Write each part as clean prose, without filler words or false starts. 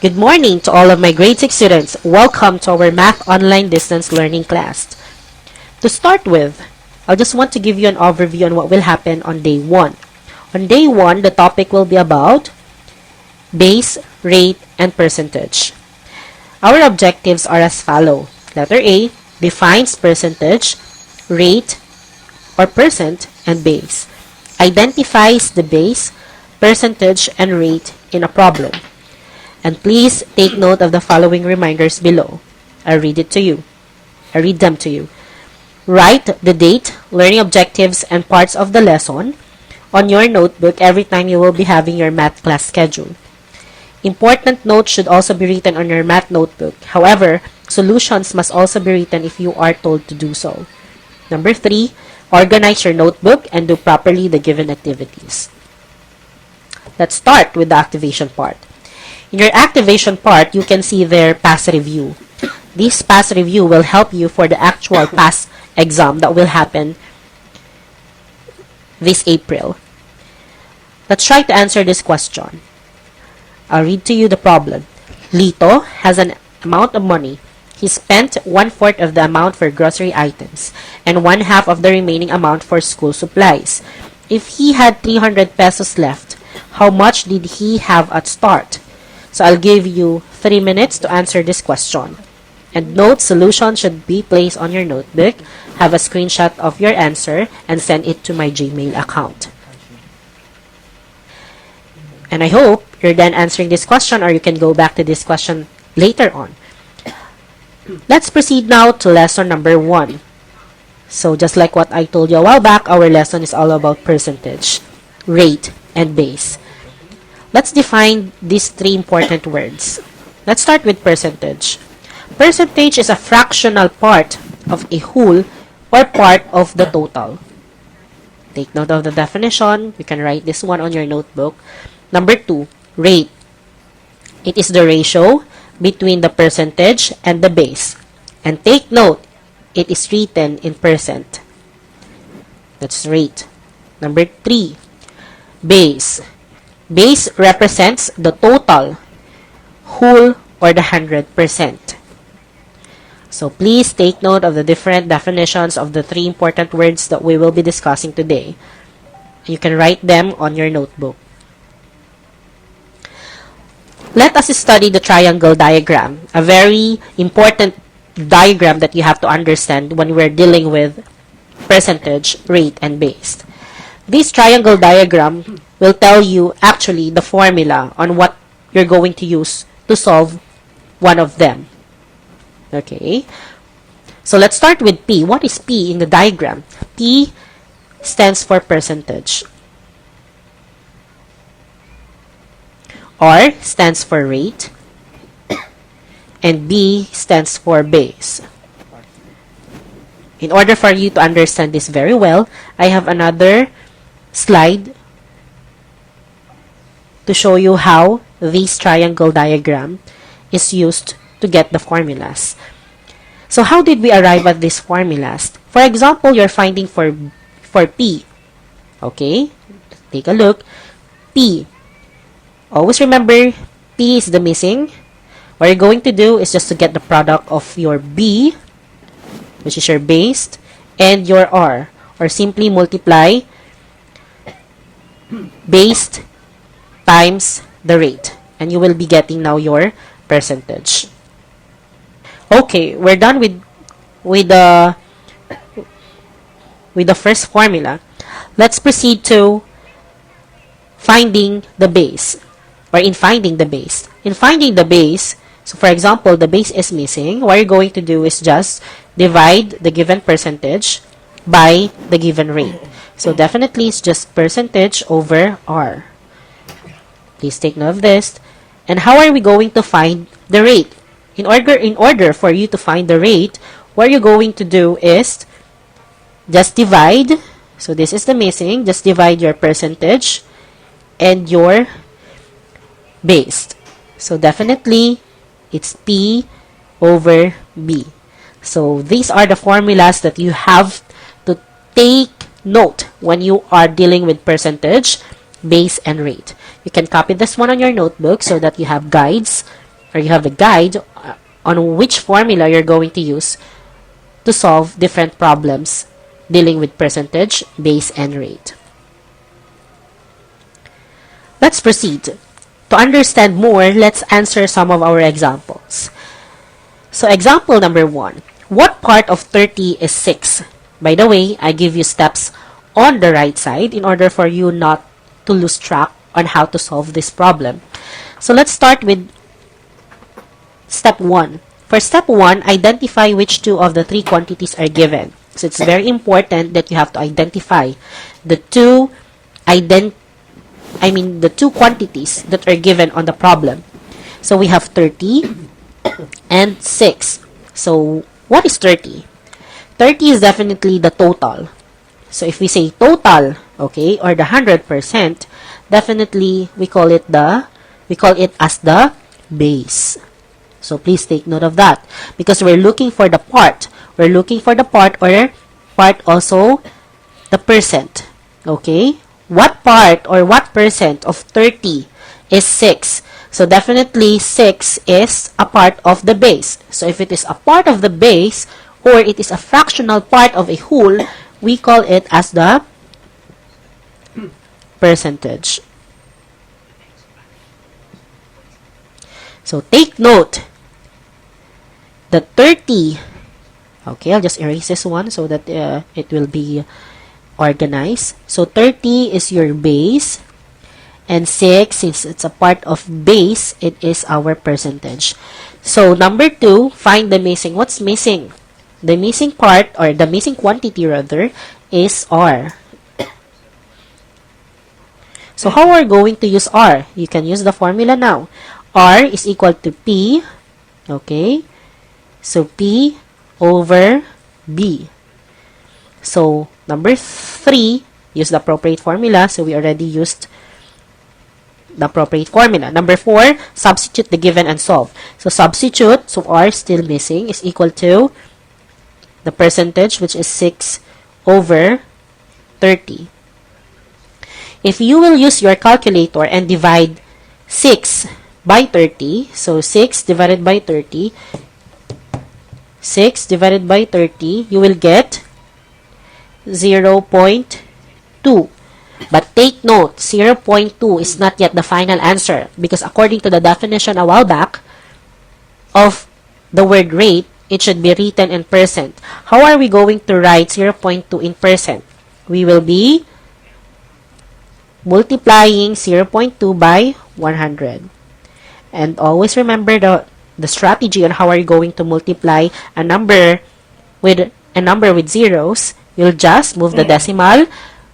Good morning to all of my grade 6 students. Welcome to our Math Online Distance Learning class. To start with, I just want to give you an overview on what will happen on day 1. On day 1, the topic will be about base, rate, and percentage. Our objectives are as follow. Letter A defines percentage, rate, or percent, and base. Identifies the base, percentage, and rate in a problem. And please take note of the following reminders below. I read them to you. Write the date, learning objectives, and parts of the lesson on your notebook every time you will be having your math class schedule. Important notes should also be written on your math notebook. However, solutions must also be written if you are told to do so. Number 3, organize your notebook and do properly the given activities. Let's start with the activation part. In your activation part, you can see their past review. This past review will help you for the actual past exam that will happen this April. Let's try to answer this question. I'll read to you the problem. Lito has an amount of money. He spent 1/4 of the amount for grocery items and 1/2 of the remaining amount for school supplies. If he had 300 pesos left, how much did he have at start? So I'll give you 3 minutes to answer this question. And note, solution should be placed on your notebook. Have a screenshot of your answer and send it to my Gmail account. And I hope you're done answering this question, or you can go back to this question later on. Let's proceed now to lesson number 1. So just like what I told you a while back, our lesson is all about percentage, rate, and base. Let's define these 3 important words. Let's start with percentage. Percentage is a fractional part of a whole or part of the total. Take note of the definition. You can write this one on your notebook. Number 2, rate. It is the ratio between the percentage and the base. And take note, it is written in percent. That's rate. Number 3, base. Base represents the total, whole, or the 100%. So please take note of the different definitions of the 3 important words that we will be discussing today. You can write them on your notebook. Let us study the triangle diagram, a very important diagram that you have to understand when we're dealing with percentage, rate, and base. This triangle diagram will tell you actually the formula on what you're going to use to solve one of them. Okay, so let's start with P. What is P in the diagram? P stands for percentage. R stands for rate. And B stands for base. In order for you to understand this very well, I have another slide to show you how this triangle diagram is used to get the formulas. So how did we arrive at these formulas? For example, you're finding for P. Okay, take a look. P. Always remember, P is the missing. What you're going to do is just to get the product of your B, which is your base, and your R, or simply multiply base times the rate, and you will be getting now your percentage. Okay, we're done with the first formula. Let's proceed to finding the base, or in finding the base. In finding the base, so for example, the base is missing. What you're going to do is just divide the given percentage by the given rate. So definitely it's just percentage over R. Please take note of this. And how are we going to find the rate? In order for you to find the rate, what you're going to do is just divide. So this is the missing. Just divide your percentage and your base. So definitely it's P over B. So these are the formulas that you have to take note when you are dealing with percentage, base, and rate. You can copy this one on your notebook so that you have guides or you have the guide on which formula you're going to use to solve different problems dealing with percentage, base, and rate. Let's proceed. To understand more, let's answer some of our examples. So example number 1. What part of 30 is 6? By the way, I give you steps on the right side in order for you not to lose track on how to solve this problem. So let's start with step 1. For step 1, identify which two of the three quantities are given. So it's very important that you have to identify the two quantities that are given on the problem. So we have 30 and 6. So what is 30? 30 is definitely the total. So if we say total, okay, or the 100%, definitely we call it as the base. So please take note of that because we're looking for the part. We're looking for the part or part also the percent. Okay? What part or what percent of 30 is 6? So definitely 6 is a part of the base. So if it is a part of the base or it is a fractional part of a whole, we call it as the percentage. So take note that 30, okay, I'll just erase this one so that it will be organized. So 30 is your base, and 6, since it's a part of base, it is our percentage. So number 2, find the missing. What's missing? The missing part, or the missing quantity rather, is R. So how are we going to use R? You can use the formula now. R is equal to P, okay? So P over B. So number 3, use the appropriate formula. So we already used the appropriate formula. Number 4, substitute the given and solve. So substitute, so R still missing, is equal to the percentage, which is 6 over 30. If you will use your calculator and divide 6 by 30, so 6 divided by 30, 6 divided by 30, you will get 0.2. But take note, 0.2 is not yet the final answer because according to the definition a while back of the word rate, it should be written in percent. How are we going to write 0.2 in percent? We will be multiplying 0.2 by 100. And always remember the strategy on how are you going to multiply a number with zeros. You'll just move the decimal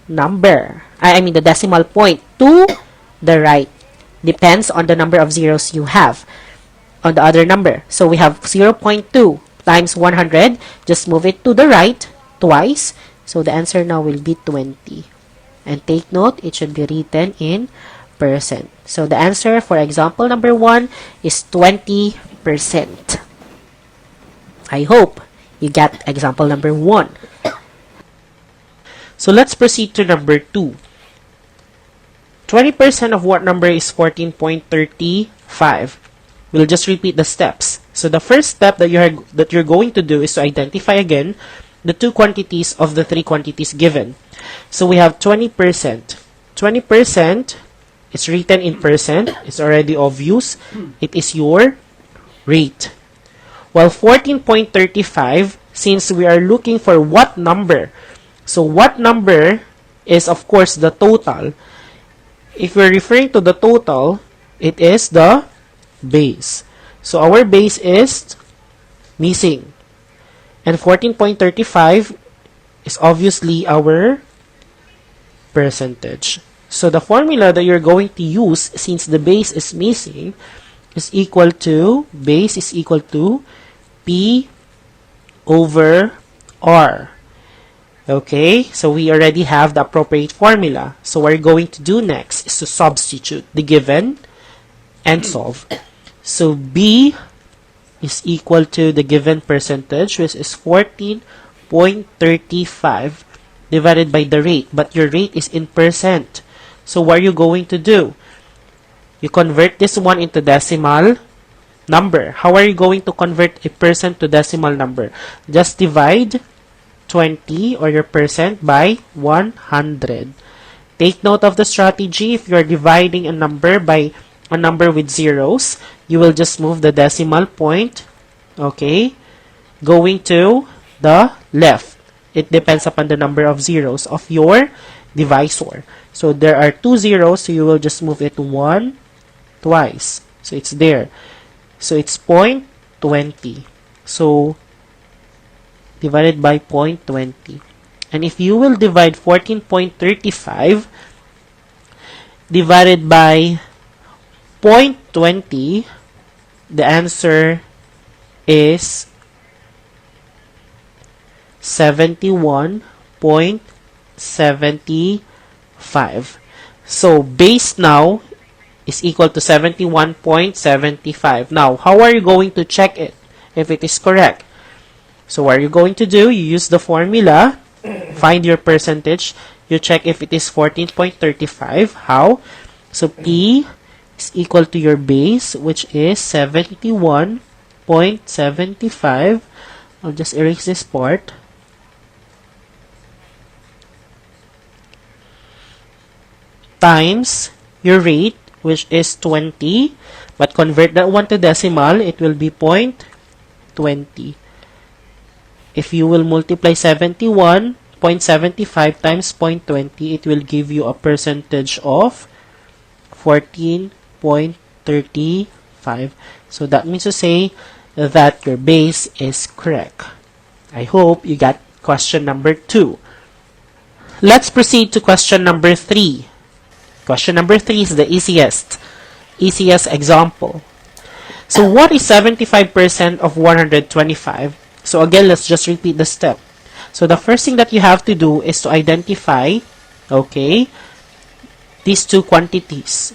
number. The decimal point to the right. Depends on the number of zeros you have on the other number. So we have 0.2 times 100. Just move it to the right twice. So the answer now will be 20. And take note, it should be written in percent. So the answer for example number 1 is 20%. I hope you get example number 1. So let's proceed to number 2. 20% of what number is 14.35? We'll just repeat the steps. So the first step that you're going to do is to identify again the two quantities of the three quantities given. So we have 20%. 20% is written in percent. It's already obvious. It is your rate. While 14.35, since we are looking for what number, so what number is of course the total. If we're referring to the total, it is the base. So our base is missing. And 14.35 is obviously our percentage. So the formula that you're going to use, since the base is missing, is equal to, base is equal to P over R. Okay, so we already have the appropriate formula. So what we're going to do next is to substitute the given and solve. So B is equal to the given percentage, which is 14.35 divided by the rate. But your rate is in percent. So what are you going to do? You convert this one into decimal. number. How are you going to convert a percent to decimal number? Just divide 20 or your percent by 100. Take note of the strategy. If you're dividing a number by a number with zeros, you will just move the decimal point, okay, going to the left. It depends upon the number of zeros of your divisor. So there are 2 zeros, so you will just move it 1 twice. So it's there. So it's 0.20. So divided by 0.20. And if you will divide 14.35 divided by 0.20, the answer is 71.75. So base now is equal to 71.75. Now, how are you going to check it if it is correct? So what are you going to do? You use the formula, find your percentage, you check if it is 14.35. How? So P is equal to your base, which is 71.75. I'll just erase this part. Times your rate, which is 20, but convert that one to decimal, it will be 0.20. If you will multiply 71.75 times 0.20, it will give you a percentage of 14.35. So that means to say that your base is correct. I hope you got question number 2. Let's proceed to question number 3. Question number 3 is the easiest example. So what is 75% of 125? So again, let's just repeat the step. So the first thing that you have to do is to identify, okay, these two quantities.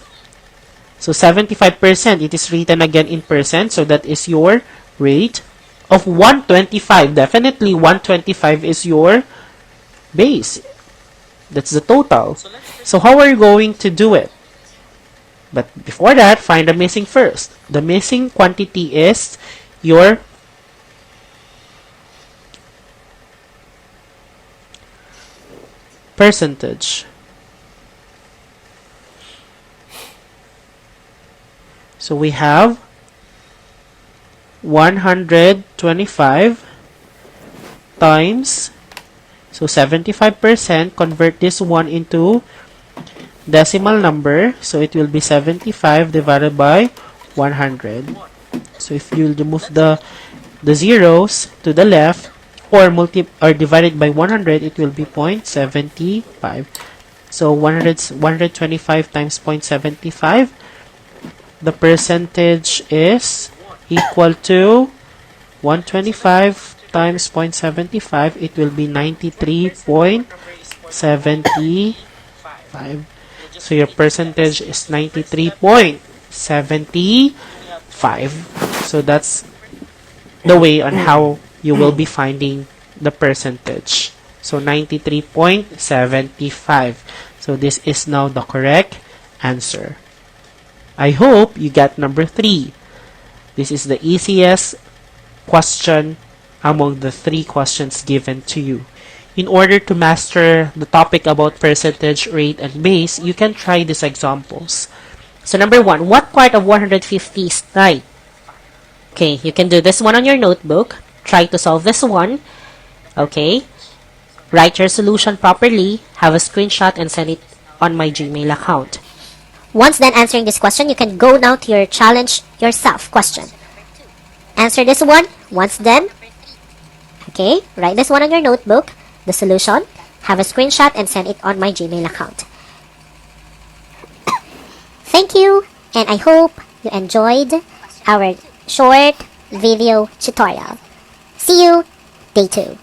So 75%, it is written again in percent, so that is your rate of 125. Definitely 125 is your base. That's the total. So how are you going to do it? But before that, find the missing first. The missing quantity is your percentage. So we have 125 times, so 75%, convert this one into decimal number, so it will be 75 divided by 100. So if you move the zeros to the left, or divided by 100, it will be 0.75. So 125 times 0.75, the percentage is equal to 125 times 0.75, it will be 93.75. So your percentage is 93.75. So that's the way on how you will be finding the percentage. So 93.75. So this is now the correct answer. I hope you got number 3. This is the easiest question among the 3 questions given to you. In order to master the topic about percentage, rate, and base, you can try these examples. So number 1, what part of 150 is 9? Okay, you can do this one on your notebook. Try to solve this one. Okay. Write your solution properly, have a screenshot, and send it on my Gmail account. Once done answering this question, you can go now to your challenge yourself question. Answer this one. Once done, okay, write this one on your notebook, the solution, have a screenshot, and send it on my Gmail account. Thank you, and I hope you enjoyed our short video tutorial. See you day 2.